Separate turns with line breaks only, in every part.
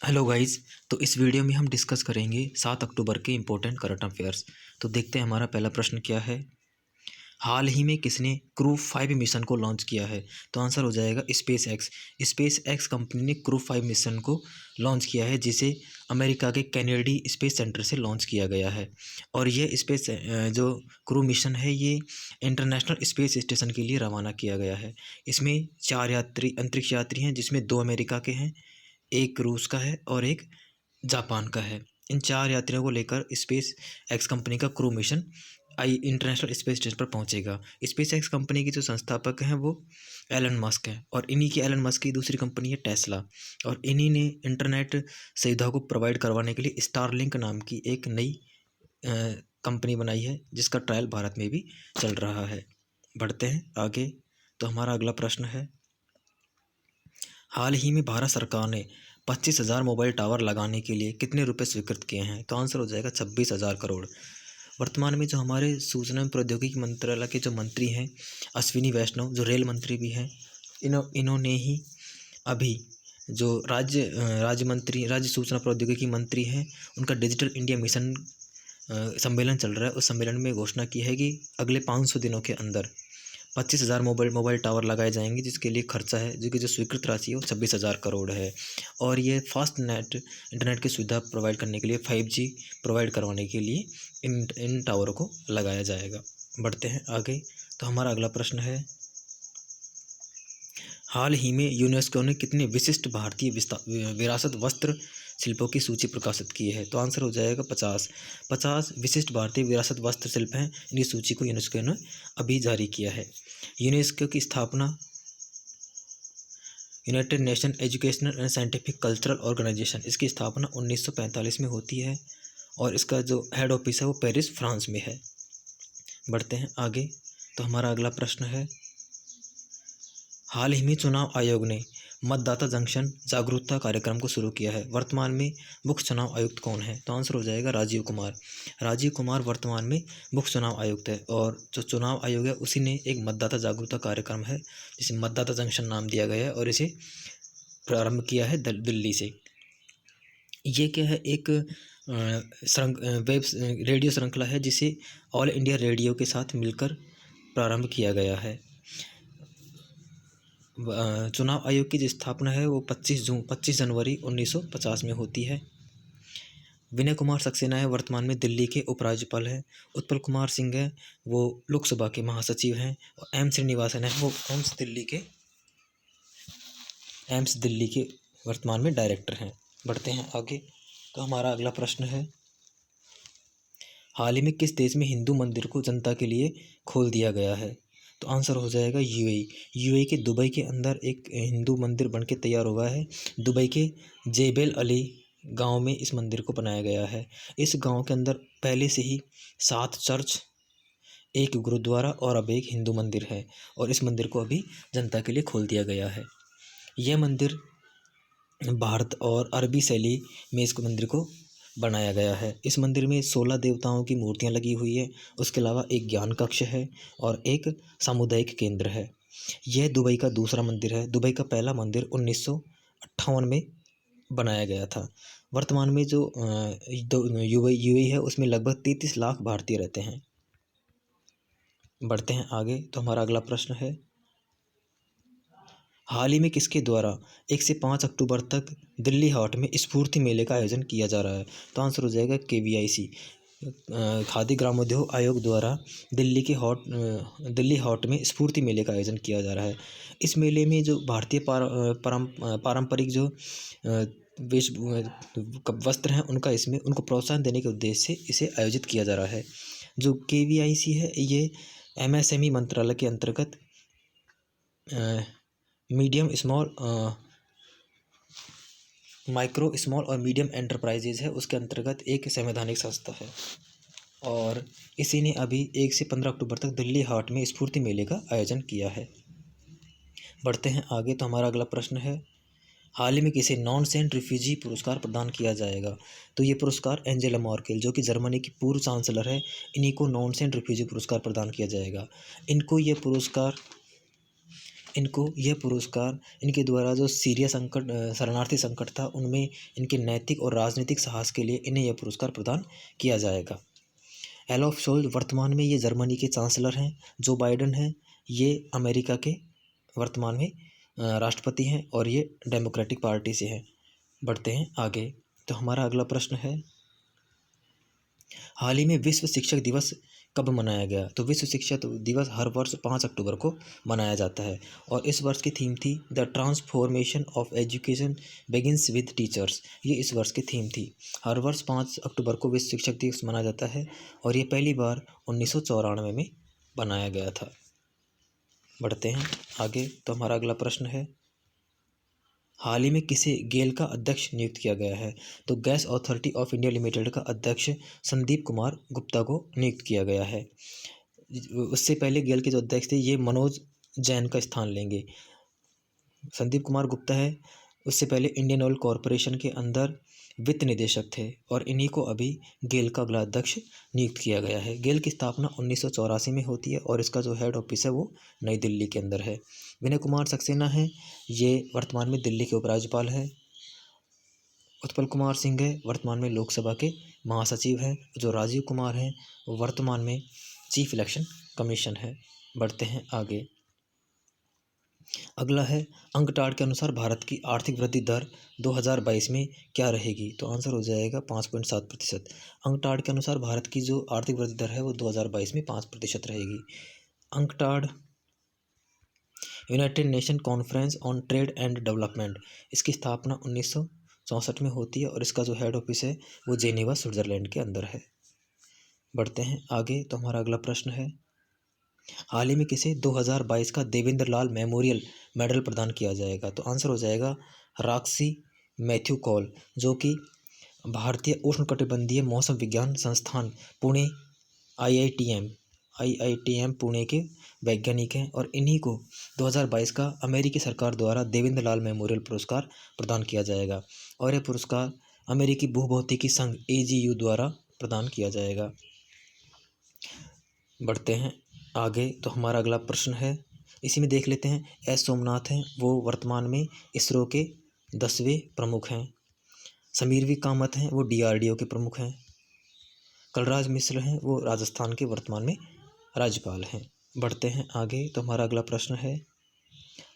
Hello guys. तो इस video में हम डिस्कस करेंगे 7 अक्टूबर के इम्पोर्टेंट करंट अफेयर्स। तो देखते हैं हमारा पहला प्रश्न क्या है। हाल ही में किसने क्रू 5 मिशन को लॉन्च किया है? तो आंसर हो जाएगा space x. Space x company ने क्रू 5 मिशन को लॉन्च किया है, जिसे अमेरिका के कैनेडी स्पेस सेंटर से लॉन्च किया गया है। और ये स्पेस जो क्रू मिशन है, ये इंटरनेशनल स्पेस स्टेशन के लिए रवाना किया गया है। इसमें 4 अंतरिक्ष यात्री हैं, जिसमें 2 अमेरिका के हैं, एक रूस का है और एक जापान का है। इन 4 यात्रियों को लेकर स्पेस एक्स कंपनी का crew mission international space station पर पहुंचेगा। स्पेस एक्स कंपनी के जो संस्थापक हैं वो एलन मस्क हैं, और इन्हीं की एलन मस्क की दूसरी कंपनी है टेस्ला। और इन्हीं ने इंटरनेट सुविधा को प्रोवाइड करवाने के लिए स्टारलिंक नाम की एक नई कंपनी बनाई है, जिसका ट्रायल भारत में भी चल रहा है। बढ़ते हैं आगे। तो हमारा अगला प्रश्न है, हाल ही में भारत सरकार ने 25,000 मोबाइल टावर लगाने के लिए कितने रुपए स्वीकृत किए हैं? तो आंसर हो जाएगा 26,000 करोड़। वर्तमान में जो हमारे सूचना एवं प्रौद्योगिकी मंत्रालय के जो मंत्री हैं, अश्विनी वैष्णव, जो रेल मंत्री भी हैं, इन्होंने ही अभी जो राज्य सूचना प्रौद्योगिकी मंत्री हैं, उनका डिजिटल इंडिया मिशन सम्मेलन चल रहा है। उस सम्मेलन में घोषणा की है कि अगले 500 दिनों के अंदर 25,000 मोबाइल टावर लगाए जाएंगे, जिसके लिए खर्चा है, जो स्वीकृत राशि है वो 26,000 करोड़ है। और ये फास्ट इंटरनेट की सुविधा प्रोवाइड करने के लिए, 5G प्रोवाइड करवाने के लिए इन टावरों को लगाया जाएगा। बढ़ते हैं आगे। तो हमारा अगला प्रश्न है, हाल ही में यूनेस्को ने कितने विशिष्ट भारतीय विरासत वस्त्र शिल्पों की सूची प्रकाशित की है? तो आंसर हो जाएगा 50 विशिष्ट भारतीय विरासत वस्त्र शिल्प हैं। इनकी सूची को यूनेस्को ने अभी जारी किया है। यूनेस्को की स्थापना United Nation Educational and Scientific Cultural Organization, इसकी स्थापना 1945 में होती है, और इसका जो हेड ऑफिस है वो पेरिस, फ्रांस में है। बढ़ते हैं आगे। तो हमारा अगला प्रश्न है, हाल ही में चुनाव आयोग ने मतदाता जंक्शन जागरूकता कार्यक्रम को शुरू किया है। वर्तमान में मुख्य चुनाव आयुक्त कौन है? तो आंसर हो जाएगा राजीव कुमार। राजीव कुमार वर्तमान में मुख्य चुनाव आयुक्त है, और जो चुनाव आयोग है उसी ने एक मतदाता जागरूकता कार्यक्रम है, जिसे मतदाता जंक्शन नाम दिया गया है, और इसे प्रारंभ किया है दिल्ली से। ये क्या है, एक वेब रेडियो श्रृंखला है, जिसे ऑल इंडिया रेडियो के साथ मिलकर प्रारंभ किया गया है। चुनाव आयोग की जो स्थापना है वो 25 जनवरी 1950 में होती है। विनय कुमार सक्सेना है, वर्तमान में दिल्ली के उपराज्यपाल हैं। उत्पल कुमार सिंह है, वो लोकसभा के महासचिव हैं। और एम श्रीनिवासन है, वो एम्स दिल्ली के वर्तमान में डायरेक्टर हैं। बढ़ते हैं आगे। तो हमारा अगला प्रश्न है, हाल ही में किस देश में हिंदू मंदिर को जनता के लिए खोल दिया गया है? तो आंसर हो जाएगा यूएई के दुबई के अंदर एक हिंदू मंदिर बनके तैयार हुआ है। दुबई के जेबेल अली गांव में इस मंदिर को बनाया गया है। इस गांव के अंदर पहले से ही 7 चर्च, एक गुरुद्वारा और अब एक हिंदू मंदिर है, और इस मंदिर को अभी जनता के लिए खोल दिया गया है। यह मंदिर भारत और अरबी शैली में इस मंदिर को बनाया गया है। इस मंदिर में 16 देवताओं की मूर्तियां लगी हुई है। उसके अलावा एक ज्ञान कक्ष है और एक सामुदायिक केंद्र है। यह दुबई का दूसरा मंदिर है। दुबई का पहला मंदिर 1958 में बनाया गया था। वर्तमान में जो यूएई है, उसमें लगभग 33 लाख भारतीय रहते हैं। बढ़ते हैं आगे। तो हमारा अगला प्रश्न है, हाल ही में किसके द्वारा 1 से 5 अक्टूबर तक दिल्ली हाट में स्फूर्ति मेले का आयोजन किया जा रहा है? तो आंसर हो जाएगा KVIC, खादी ग्रामोद्योग आयोग द्वारा दिल्ली हाट में स्फूर्ति मेले का आयोजन किया जा रहा है। इस मेले में जो भारतीय पारंपरिक जो वेश वस्त्र हैं, उनको प्रोत्साहन देने के उद्देश्य से इसे आयोजित किया जा रहा है। जो KVIC है, ये MSME मंत्रालय के अंतर्गत माइक्रो स्मॉल और मीडियम एंटरप्राइजेज है, उसके अंतर्गत एक संवैधानिक संस्था है, और इसी ने अभी 1 से 15 अक्टूबर तक दिल्ली हाट में स्फूर्ति मेले का आयोजन किया है। बढ़ते हैं आगे। तो हमारा अगला प्रश्न है, हाल ही में किसे नॉन सेंट रिफ्यूजी पुरस्कार प्रदान किया जाएगा? तो ये पुरस्कार एंजेला मर्केल, जो कि जर्मनी की पूर्व चांसलर है, इन्हीं को नॉन सेंट रिफ्यूजी पुरस्कार प्रदान किया जाएगा। इनको यह पुरस्कार इनके द्वारा जो सीरिया संकट शरणार्थी संकट था उनमें इनके नैतिक और राजनीतिक साहस के लिए इन्हें यह पुरस्कार प्रदान किया जाएगा। एलोफ शोल्ज वर्तमान में ये जर्मनी के चांसलर हैं। जो बाइडेन हैं ये अमेरिका के वर्तमान में राष्ट्रपति हैं और ये डेमोक्रेटिक पार्टी से हैं। बढ़ते हैं आगे। तो हमारा अगला प्रश्न है, हाल ही में विश्व शिक्षक दिवस कब मनाया गया? तो विश्व शिक्षक दिवस हर वर्ष 5 अक्टूबर को मनाया जाता है और इस वर्ष की थीम थी the transformation of education begins with teachers. ये इस वर्ष की थीम थी। हर वर्ष 5 अक्टूबर को विश्व शिक्षक दिवस मनाया जाता है और ये पहली बार 1994 में बनाया गया था। बढ़ते हैं आगे। तो हमारा अगला प्रश्न है, हाल ही में किसे गेल का अध्यक्ष नियुक्त किया गया है? तो gas authority of India limited का अध्यक्ष संदीप कुमार गुप्ता को नियुक्त किया गया है। उससे पहले गेल के जो अध्यक्ष थे ये मनोज जैन का स्थान लेंगे। संदीप कुमार गुप्ता है, उससे पहले इंडियन ऑयल कॉरपोरेशन के अंदर वित्त निदेशक थे और इन्हीं को अभी गेल का अगला अध्यक्ष नियुक्त किया गया है। गेल की स्थापना 1984 में होती है और इसका जो हेड ऑफिस है वो नई दिल्ली के अंदर है। विनय कुमार सक्सेना हैं, ये वर्तमान में दिल्ली के उपराज्यपाल हैं। उत्पल कुमार सिंह है, वर्तमान में लोकसभा के महासचिव हैं। जो राजीव कुमार हैं वो वर्तमान में चीफ इलेक्शन कमीशन है। बढ़ते हैं आगे। अगला है, अंकटाड के अनुसार भारत की आर्थिक वृद्धि दर 2022 में क्या रहेगी? तो आंसर हो जाएगा 5.7%। अंकटाड के अनुसार भारत की जो आर्थिक वृद्धि दर है वो 2022 में 5% रहेगी। UNCTAD United nation conference on trade and development, इसकी स्थापना 1964 में होती है और इसका जो हेड ऑफिस है वो जेनेवा स्विट्जरलैंड के अंदर है। बढ़ते हैं आगे। तो हमारा अगला प्रश्न है, हाल ही में किसे 2022 का देवेंद्र लाल मेमोरियल मेडल प्रदान किया जाएगा? तो आंसर हो जाएगा रॉक्सी मैथ्यू कॉल, जो कि भारतीय उष्णकटिबंधीय मौसम विज्ञान संस्थान पुणे IITM पुणे के वैज्ञानिक हैं और इन्हीं को 2022 का अमेरिकी सरकार द्वारा देवेंद्र लाल मेमोरियल पुरस्कार प्रदान किया जाएगा और यह पुरस्कार अमेरिकी भूभौतिकी संघ AGU द्वारा प्रदान किया जाएगा। बढ़ते हैं आगे। तो हमारा अगला प्रश्न है, इसी में देख लेते हैं। एस सोमनाथ हैं, वो वर्तमान में इसरो के 10वें प्रमुख हैं। समीर वी कामत हैं, वो DRDO के प्रमुख हैं। कलराज मिश्र हैं, वो राजस्थान के वर्तमान में राज्यपाल हैं। बढ़ते हैं आगे। तो हमारा अगला प्रश्न है,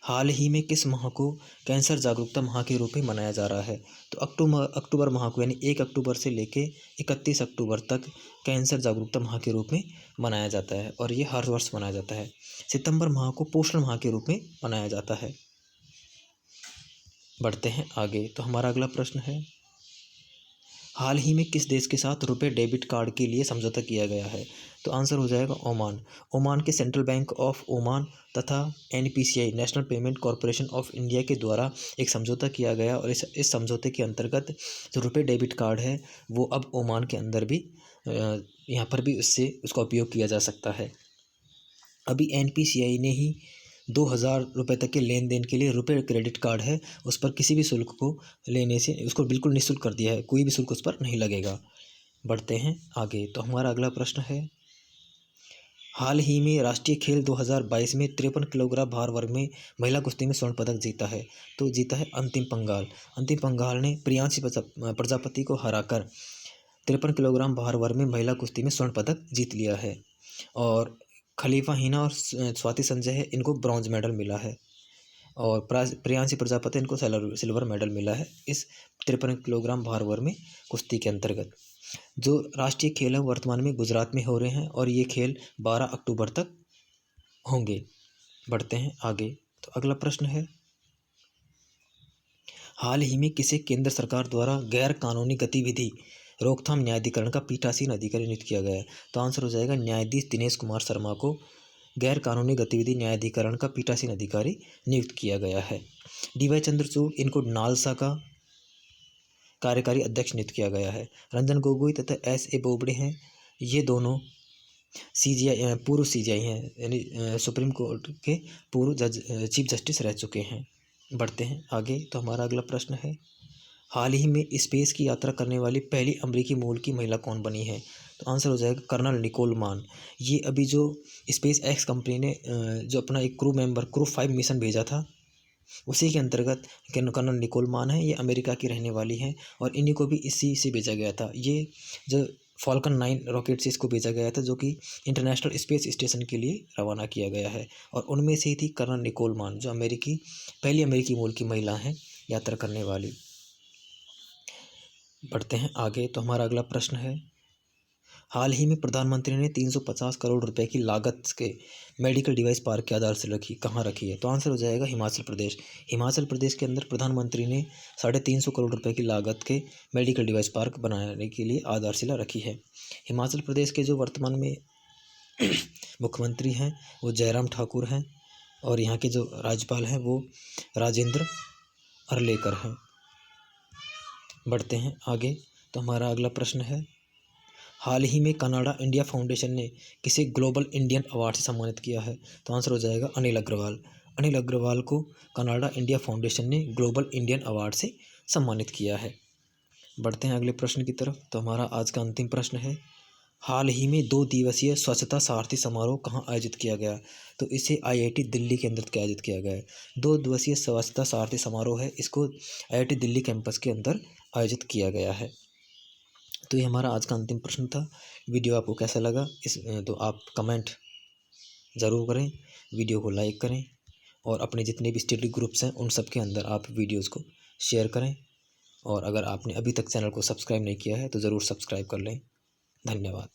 हाल ही में किस माह को कैंसर जागरूकता माह के रूप में मनाया जा रहा है? तो अक्टूबर माह को, यानी 1 अक्टूबर से लेके 31 अक्टूबर तक कैंसर जागरूकता माह के रूप में मनाया जाता है और ये हर वर्ष मनाया जाता है। सितंबर माह को पोषण माह के रूप में मनाया जाता है। बढ़ते हैं आगे। तो हमारा अगला प्रश्न है, हाल ही में किस देश के साथ रुपए डेबिट कार्ड के लिए समझौता किया गया है? तो आंसर हो जाएगा ओमान। ओमान के सेंट्रल बैंक ऑफ ओमान तथा NPCI national payment corporation of India के द्वारा एक समझौता किया गया और इस समझौते के अंतर्गत जो रुपए डेबिट कार्ड है वो अब ओमान के अंदर भी यहाँ पर भी उसका उपयोग किया जा सकता है। अभी NPCI ने ही 2000 रुपये तक के लेन देन के लिए रुपए क्रेडिट कार्ड है उस पर किसी भी शुल्क को लेने से उसको बिल्कुल निःशुल्क कर दिया है, कोई भी शुल्क उस पर नहीं लगेगा। बढ़ते हैं आगे। तो हमारा अगला प्रश्न है, हाल ही में राष्ट्रीय खेल 2022 में 53 किलोग्राम भार वर्ग में महिला कुश्ती में स्वर्ण पदक जीता है। तो जीता है अंतिम पंघाल। अंतिम पंघाल ने प्रियांशी प्रजापति को हराकर 53 किलोग्राम भार वर्ग में महिला कुश्ती में स्वर्ण पदक जीत लिया है और खलीफा हिना और स्वाति संजय है, इनको ब्रॉन्ज मेडल मिला है और प्रियांशी प्रजापति इनको सिल्वर मेडल मिला है इस 53 किलोग्राम भार वर्ग में कुश्ती के अंतर्गत। जो राष्ट्रीय खेल है वर्तमान में गुजरात में हो रहे हैं और ये खेल 12 अक्टूबर तक होंगे। बढ़ते हैं आगे। तो अगला प्रश्न है, हाल ही में किसे केंद्र सरकार द्वारा गैर कानूनी गतिविधि रोकथाम न्यायाधिकरण का पीठासीन अधिकारी नियुक्त किया गया है? तो आंसर हो जाएगा न्यायाधीश दिनेश कुमार शर्मा को गैर कानूनी गतिविधि न्यायाधिकरण का पीठासीन अधिकारी नियुक्त किया गया है। DY चंद्रचूड़, इनको नालसा का कार्यकारी अध्यक्ष नियुक्त किया गया है। रंजन गोगोई तथा SA बोबड़े हैं, ये दोनों पूर्व CJI हैं, यानी सुप्रीम कोर्ट के पूर्व चीफ जस्टिस रह चुके हैं। बढ़ते हैं आगे। तो हमारा अगला प्रश्न है, हाल ही में स्पेस की यात्रा करने वाली पहली अमेरिकी मूल की महिला कौन बनी है? तो आंसर हो जाएगा कर्नल निकोल मान। ये अभी जो स्पेस एक्स कंपनी ने जो अपना एक क्रू 5 मिशन भेजा था, उसी के अंतर्गत कर्नल निकोल मान है, ये अमेरिका की रहने वाली हैं और इन्हीं को भी इसी से भेजा गया था। ये जो फॉल्कन 9 रॉकेट से इसको भेजा गया था, जो कि इंटरनेशनल स्पेस स्टेशन के लिए रवाना किया गया है। और उनमें से ही थी कर्नल निकोल मान, जो पहली अमेरिकी मूल की महिला हैं यात्रा करने वाली। बढ़ते हैं आगे। तो हमारा अगला प्रश्न है, हाल ही में प्रधानमंत्री ने 350 करोड़ रुपए की लागत के मेडिकल डिवाइस पार्क की आधारशिला रखी, कहाँ रखी है? तो आंसर हो जाएगा हिमाचल प्रदेश। हिमाचल प्रदेश के अंदर प्रधानमंत्री ने 350 करोड़ रुपए की लागत के मेडिकल डिवाइस पार्क बनाने के लिए आधारशिला रखी है। हिमाचल प्रदेश के जो वर्तमान में मुख्यमंत्री हैं वो जयराम ठाकुर हैं और यहाँ के जो राज्यपाल हैं वो राजेंद्र अर्लेकर हैं। बढ़ते हैं आगे। तो हमारा अगला प्रश्न है, हाल ही में कनाडा इंडिया फाउंडेशन ने किसे ग्लोबल इंडियन अवार्ड से सम्मानित किया है? तो आंसर हो जाएगा अनिल अग्रवाल। अनिल अग्रवाल को कनाडा इंडिया फाउंडेशन ने ग्लोबल इंडियन अवार्ड से सम्मानित किया है। बढ़ते हैं अगले प्रश्न की तरफ। तो हमारा आज का अंतिम प्रश्न है, हाल ही में 2 दिवसीय स्वच्छता सारथी समारोह कहाँ आयोजित किया गया? तो इसे IIT दिल्ली के अंदर आयोजित किया गया है। 2 दिवसीय स्वच्छता सारथी समारोह है, इसको IIT दिल्ली कैंपस के अंदर आयोजित किया गया है। तो ये हमारा आज का अंतिम प्रश्न था। वीडियो आपको कैसा लगा तो आप कमेंट ज़रूर करें, वीडियो को लाइक करें और अपने जितने भी स्टडी ग्रुप्स हैं उन सब के अंदर आप वीडियोज़ को शेयर करें। और अगर आपने अभी तक चैनल को सब्सक्राइब नहीं किया है तो ज़रूर सब्सक्राइब कर लें। धन्यवाद।